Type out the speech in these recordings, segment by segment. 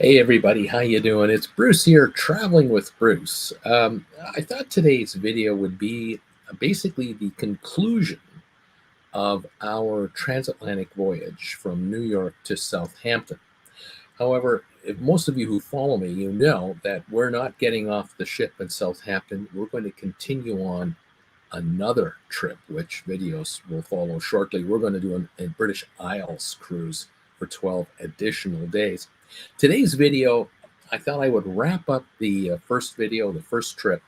Hey everybody, how you doing? It's Bruce here, traveling with Bruce. I thought today's video would be basically the conclusion of our transatlantic voyage from New York to Southampton. However, if most of you who follow me, you know that we're not getting off the ship in Southampton. We're going to continue on another trip, which videos will follow shortly. We're going to do a British Isles cruise for 12 additional days. Today's video, I thought I would wrap up the first video, the first trip,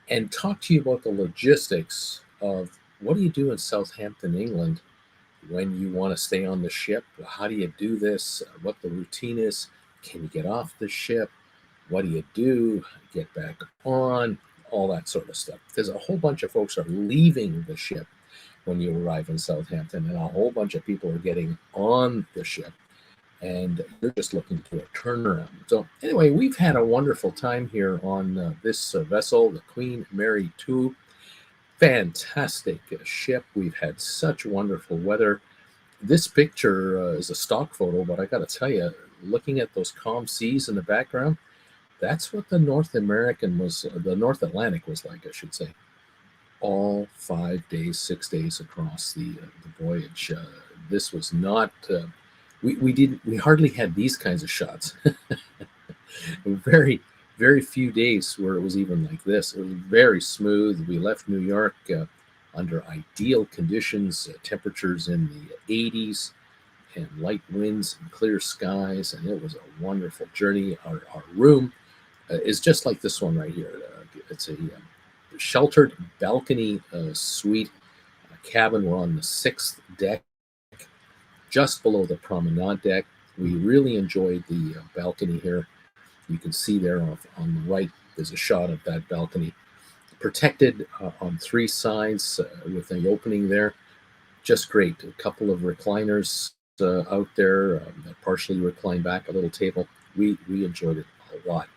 and talk to you about the logistics of what do you do in Southampton, England, when you want to stay on the ship. How do you do this? What the routine is? Can you get off the ship? What do you do? Get back on? All that sort of stuff. Because a whole bunch of folks are leaving the ship when you arrive in Southampton, and a whole bunch of people are getting on the ship, and you're just looking to a turnaround. So anyway, we've had a wonderful time here on this vessel, the Queen Mary 2. Fantastic ship. We've had such wonderful weather. This picture is a stock photo, but I got to tell you, looking at those calm seas in the background, that's what the North Atlantic was like, I should say. All 5 days, 6 days across the voyage. This was not. We hardly had these kinds of shots. Very few days where it was even like this. It was very smooth. We left New York under ideal conditions, temperatures in the 80s, and light winds and clear skies, and it was a wonderful journey. Our room is just like this one right here. It's a sheltered balcony suite cabin. We're on the 6th deck, just below the promenade deck. We really enjoyed the balcony here. You can see there on the right, there's a shot of that balcony. Protected on 3 sides with an opening there. Just great. A couple of recliners out there that partially recline back, a little table. We enjoyed it a lot.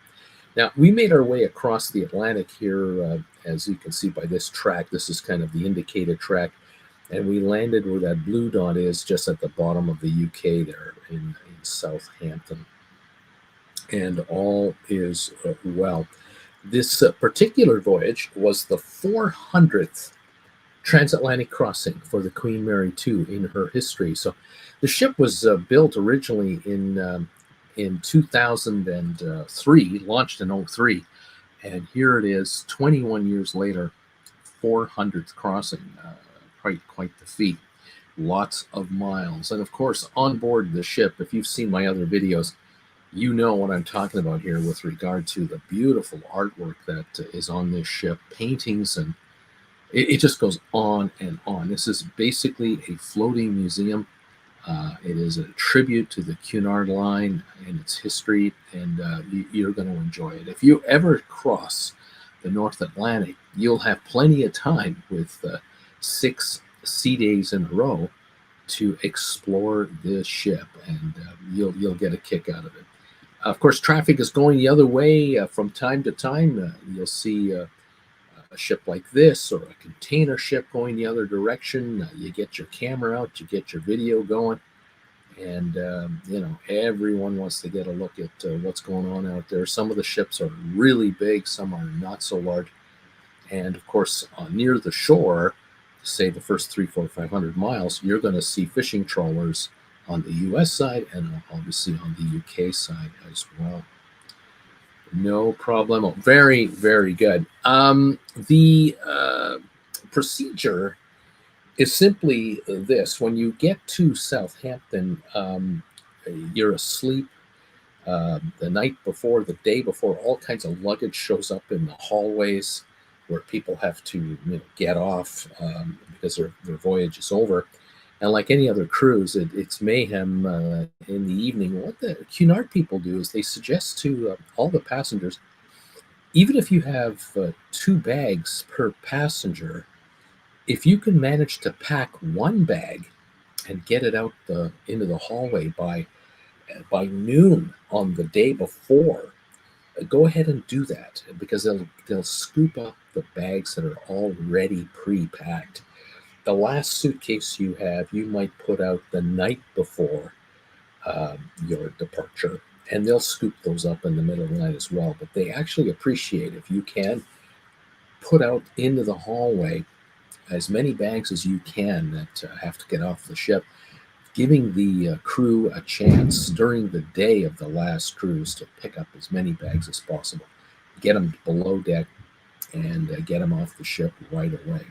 Now, we made our way across the Atlantic here, as you can see by this track. This is kind of the indicated track. And we landed where that blue dot is, just at the bottom of the UK there in Southampton. And all is well. This particular voyage was the 400th transatlantic crossing for the Queen Mary 2 in her history. So the ship was built originally in 2003, launched in 2003. And here it is, 21 years later, 400th crossing. Quite the feat. Lots of miles. And of course, on board the ship, if you've seen my other videos, you know what I'm talking about here with regard to the beautiful artwork that is on this ship, paintings, and it just goes on and on. This is basically a floating museum. It is a tribute to the Cunard line and its history, and you're going to enjoy it. If you ever cross the North Atlantic, you'll have plenty of time with 6 sea days in a row to explore this ship, and you'll get a kick out of it. Of course, traffic is going the other way from time to time. You'll see a ship like this or a container ship going the other direction. You get your camera out, you get your video going, and you know, everyone wants to get a look at what's going on out there. Some of the ships are really big, some are not so large, and of course, near the shore, say the first 300, 400, 500 miles, you're going to see fishing trawlers on the US side and obviously on the UK side as well. No problem. Very, very good. The procedure is simply this. When you get to Southampton, you're asleep the night before, the day before. All kinds of luggage shows up in the hallways where people have to get off because their voyage is over. And like any other cruise, it's mayhem in the evening. What the Cunard people do is they suggest to all the passengers, even if you have 2 bags per passenger, if you can manage to pack 1 bag and get it out into the hallway by noon on the day before, go ahead and do that, because they'll scoop up the bags that are already pre-packed. The last suitcase you have, you might put out the night before your departure, and they'll scoop those up in the middle of the night as well. But they actually appreciate if you can put out into the hallway as many bags as you can that have to get off the ship, giving the crew a chance during the day of the last cruise to pick up as many bags as possible, get them below deck, and get them off the ship right away.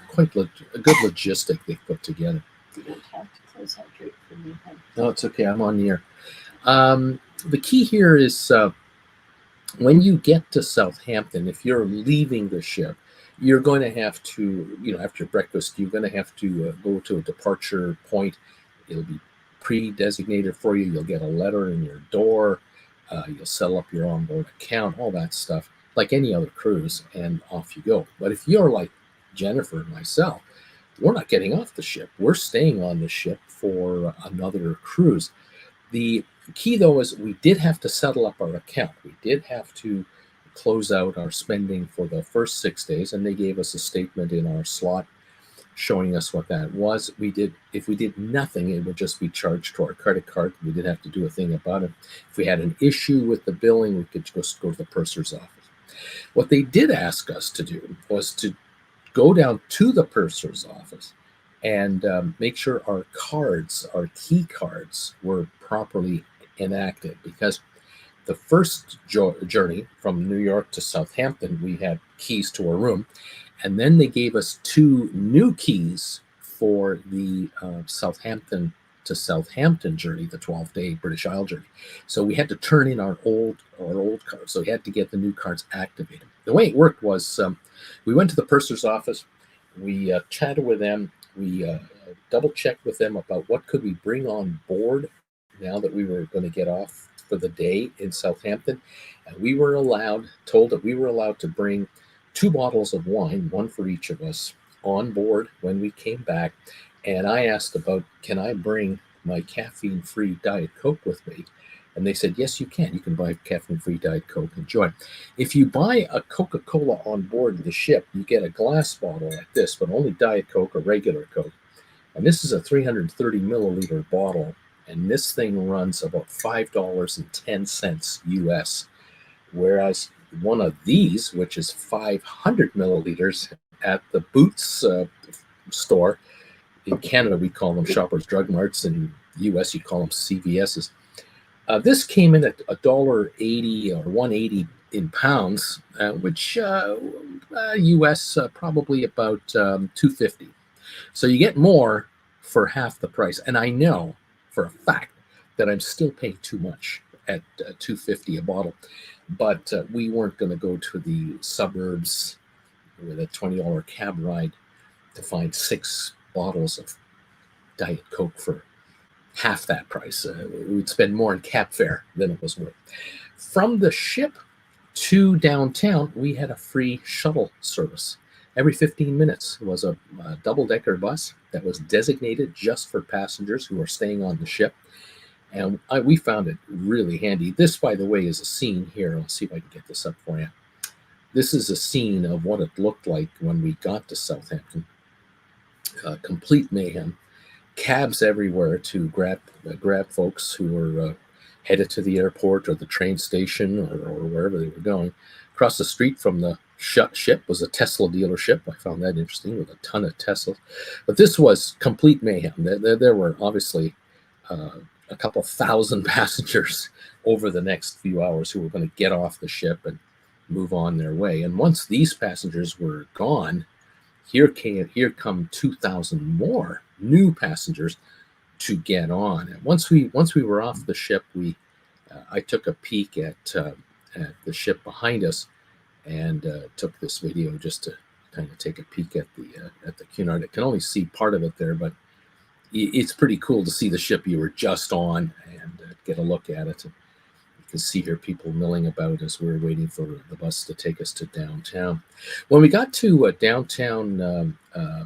Quite a good logistic they put together. You don't have to close that drink for me, hun. No, it's okay. I'm on the air. The key here is when you get to Southampton, if you're leaving the ship, you're going to have to, after breakfast, you're going to have to go to a departure point. It'll be pre-designated for you. You'll get a letter in your door. You'll set up your onboard account, all that stuff, like any other cruise, and off you go. But if you're like Jennifer and myself, we're not getting off the ship. We're staying on the ship for another cruise. The key, though, is we did have to settle up our account. We did have to close out our spending for the first 6 days, and they gave us a statement in our slot showing us what that was. If we did nothing, it would just be charged to our credit card. We didn't have to do a thing about it. If we had an issue with the billing, we could just go to the purser's office. What they did ask us to do was to go down to the purser's office and make sure our key cards, were properly enacted, because the first journey from New York to Southampton, we had keys to our room, and then they gave us 2 new keys for the Southampton to Southampton journey, the 12-day British Isle journey. So we had to turn in our old cards. So we had to get the new cards activated. The way it worked was we went to the purser's office. We chatted with them. We double-checked with them about what could we bring on board now that we were going to get off for the day in Southampton. And we were told that we were allowed to bring 2 bottles of wine, one for each of us, on board when we came back. And I asked about, can I bring my caffeine-free Diet Coke with me? And they said, yes, you can. You can buy caffeine-free Diet Coke. Enjoy. If you buy a Coca-Cola on board the ship, you get a glass bottle like this, but only Diet Coke or regular Coke. And this is a 330 milliliter bottle. And this thing runs about $5.10 US. Whereas one of these, which is 500 milliliters at the Boots store, in Canada, we call them Shoppers Drug Marts. In the US, you call them CVS's. This came in at $1.80 or $1.80 in pounds, which US probably about $2.50. So you get more for half the price. And I know for a fact that I'm still paying too much at $2.50 a bottle. But we weren't going to go to the suburbs with a $20 cab ride to find 6 bottles of Diet Coke for half that price. We'd spend more in cab fare than it was worth. From the ship to downtown, we had a free shuttle service. Every 15 minutes was a double-decker bus that was designated just for passengers who are staying on the ship. And we found it really handy. This, by the way, is a scene here. Let's see if I can get this up for you. This is a scene of what it looked like when we got to Southampton. Complete mayhem. Cabs everywhere to grab folks who were headed to the airport or the train station or wherever they were going. Across the street from the ship was a Tesla dealership. I found that interesting, with a ton of Teslas. But this was complete mayhem. There were obviously a couple thousand passengers over the next few hours who were going to get off the ship and move on their way. And once these passengers were gone, here come 2,000 more new passengers to get on. And once we were off the ship, I took a peek at the ship behind us and took this video just to kind of take a peek at the Cunard. I can only see part of it there, but it's pretty cool to see the ship you were just on and get a look at it. And you can see here people milling about as we were waiting for the bus to take us to downtown. When we got to downtown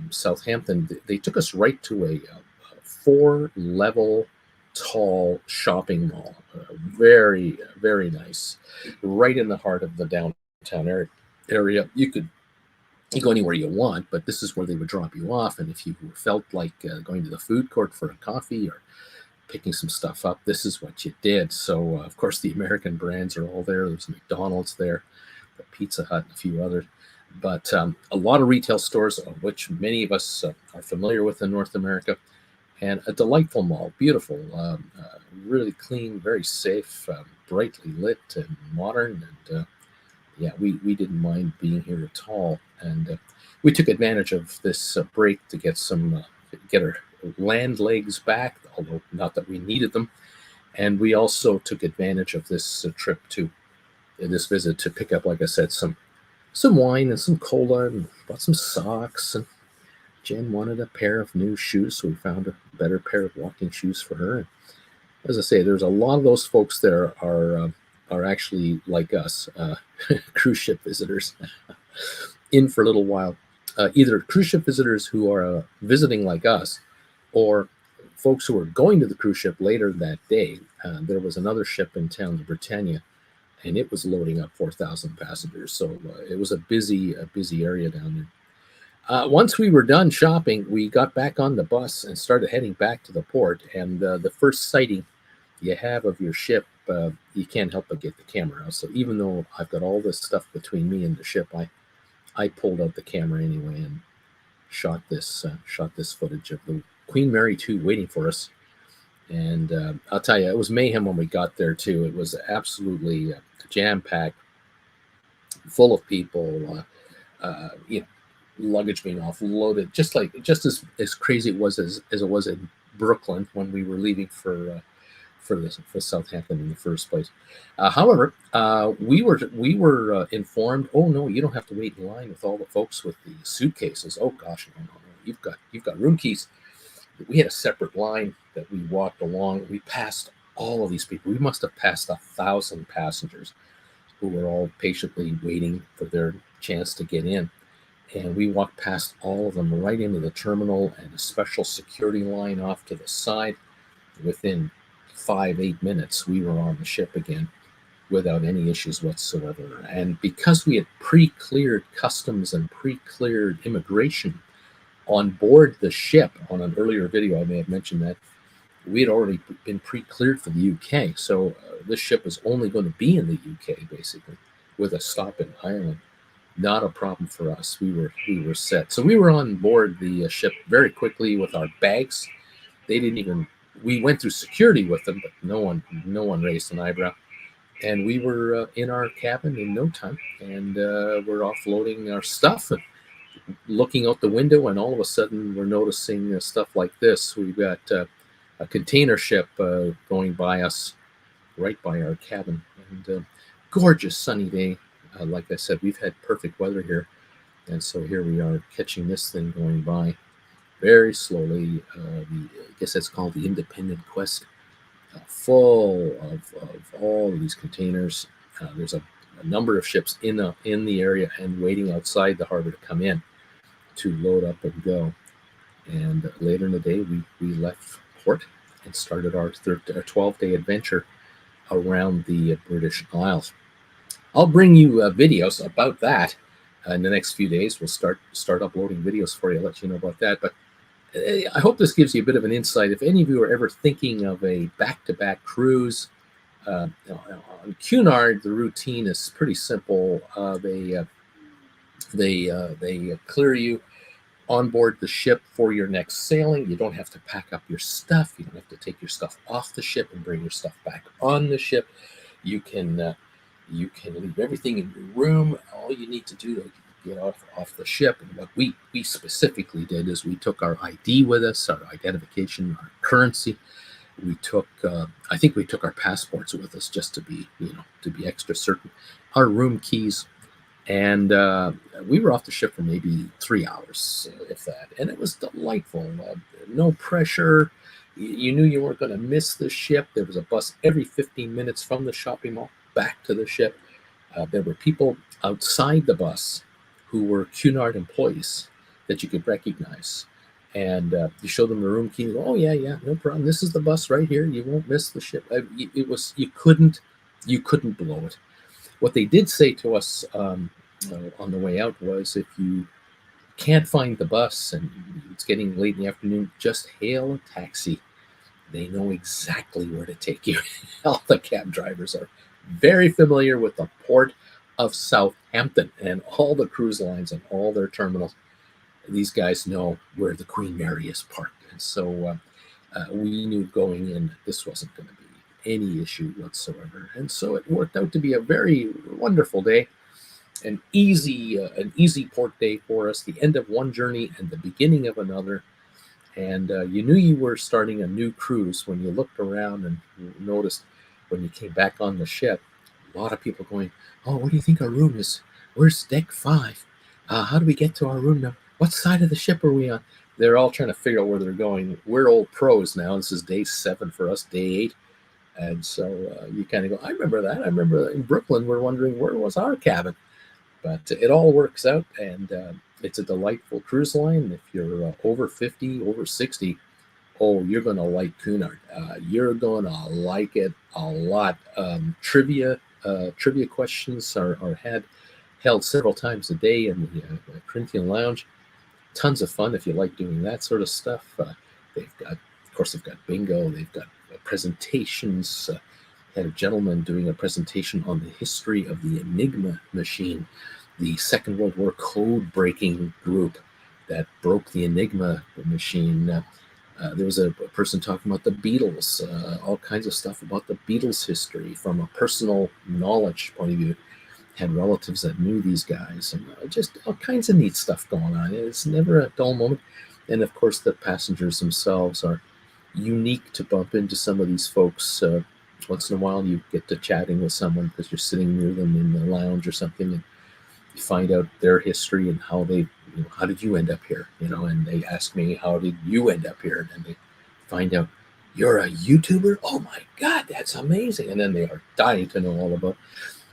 Southampton, they took us right to a 4-level tall shopping mall. Very, very nice. Right in the heart of the downtown area. You go anywhere you want, but this is where they would drop you off. And if you felt like going to the food court for a coffee or picking some stuff up. This is what you did. So, of course, the American brands are all there. There's McDonald's there, the Pizza Hut, and a few others. But a lot of retail stores, of which many of us are familiar with in North America, and a delightful mall, beautiful, really clean, very safe, brightly lit and modern. And yeah, we didn't mind being here at all. And we took advantage of this break to get our land legs back, although not that we needed them. And we also took advantage of this this visit to pick up, like I said, some wine and some cola, and bought some socks. And Jen wanted a pair of new shoes, so we found a better pair of walking shoes for her. And as I say, there's a lot of those folks there are actually like us, cruise ship visitors, in for a little while. Either cruise ship visitors who are visiting like us, or folks who are going to the cruise ship later that day. There was another ship in town, the Britannia, and it was loading up 4,000 passengers. So it was a busy area down there. Once we were done shopping, we got back on the bus and started heading back to the port. And the first sighting you have of your ship, you can't help but get the camera out. So even though I've got all this stuff between me and the ship, I pulled out the camera anyway and shot this footage of the Queen Mary 2 waiting for us. And I'll tell you, it was mayhem when we got there too. It was absolutely jam-packed, full of people, luggage being offloaded, just as crazy it was as it was in Brooklyn when we were leaving for Southampton in the first place. However, we were informed, oh no, you don't have to wait in line with all the folks with the suitcases. Oh gosh, no, you've got room keys. We had a separate line that we walked along. We passed all of these people. We must have passed 1,000 passengers who were all patiently waiting for their chance to get in. And we walked past all of them right into the terminal and a special security line off to the side. Within 5-8 minutes, we were on the ship again without any issues whatsoever. And because we had pre-cleared customs and pre-cleared immigration on board the ship, on an earlier video I may have mentioned that we had already been pre-cleared for the UK. So this ship was only going to be in the UK, basically, with a stop in Ireland. Not a problem for us. We were set. So we were on board the ship very quickly with our bags. We went through security with them, but no one raised an eyebrow. And we were in our cabin in no time, and we're offloading our stuff and looking out the window, and all of a sudden we're noticing stuff like this. We've got a container ship going by us right by our cabin, and gorgeous sunny day. Like I said, we've had perfect weather here, and so here we are catching this thing going by very slowly. I guess that's called the Independent Quest, full of all of these containers. There's a number of ships in the area and waiting outside the harbor to come in to load up and go. And later in the day, we left port and started our 12-day adventure around the British Isles. I'll bring you videos about that in the next few days. We'll start uploading videos for you, let you know about that. But I hope this gives you a bit of an insight. If any of you are ever thinking of a back-to-back cruise, on Cunard, the routine is pretty simple. They clear you on board the ship for your next sailing. You don't have to pack up your stuff. You don't have to take your stuff off the ship and bring your stuff back on the ship. You can leave everything in your room. All you need to do to get off the ship, and what we specifically did is we took our ID with us, our identification, our currency. We took, I think we took our passports with us just to be extra certain. Our room keys, and we were off the ship for maybe 3 hours, if that. And it was delightful. No pressure. You knew you weren't going to miss the ship. There was a bus every 15 minutes from the shopping mall back to the ship. There were people outside the bus who were Cunard employees that you could recognize. And you show them the room key. Oh yeah, no problem. This is the bus right here. You won't miss the ship. You couldn't blow it. What they did say to us on the way out was, if you can't find the bus and it's getting late in the afternoon, just hail a taxi. they know exactly where to take you. All the cab drivers are very familiar with the port of Southampton and all the cruise lines and all their terminals. These guys know where the Queen Mary is parked. And so we knew going in this wasn't going to be any issue whatsoever. And so it worked out to be a very wonderful day, an easy port day for us, the end of one journey and the beginning of another. And you knew you were starting a new cruise when you looked around and you noticed when you came back on the ship, a lot of people going, "Oh, what do you think our room is? Where's deck 5? How do we get to our room now? What side of the ship are we on?" They're all trying to figure out where they're going. We're old pros now. This is day 7 for us, day 8. And so you kind of go, I remember that. I remember in Brooklyn, we're wondering where was our cabin. But it all works out, and it's a delightful cruise line. If you're over 50, over 60, oh, you're going to like Cunard. You're going to like it a lot. Trivia questions are held several times a day in the Corinthian Lounge. Tons of fun if you like doing that sort of stuff. They've got bingo. They've got presentations. Had a gentleman doing a presentation on the history of the Enigma machine, the Second World War code-breaking group that broke the Enigma machine. There was a person talking about the Beatles, all kinds of stuff about the Beatles history from a personal knowledge point of view. Had relatives that knew these guys, and just all kinds of neat stuff going on. It's never a dull moment. And of course, the passengers themselves are unique to bump into some of these folks. Once in a while, you get to chatting with someone because you're sitting near them in the lounge or something, and you find out their history and how they, how did you end up here? And they ask me, how did you end up here? And they find out, you're a YouTuber? Oh my God, that's amazing. And then they are dying to know all about it.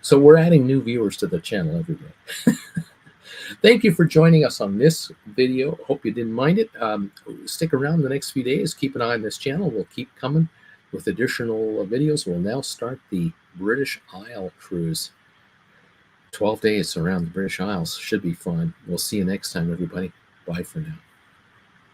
So we're adding new viewers to the channel every day. Thank you for joining us on this video. Hope you didn't mind it. Stick around the next few days. Keep an eye on this channel. We'll keep coming with additional videos. We'll now start the British Isle cruise. 12 days around the British Isles. Should be fun. We'll see you next time, everybody. Bye for now.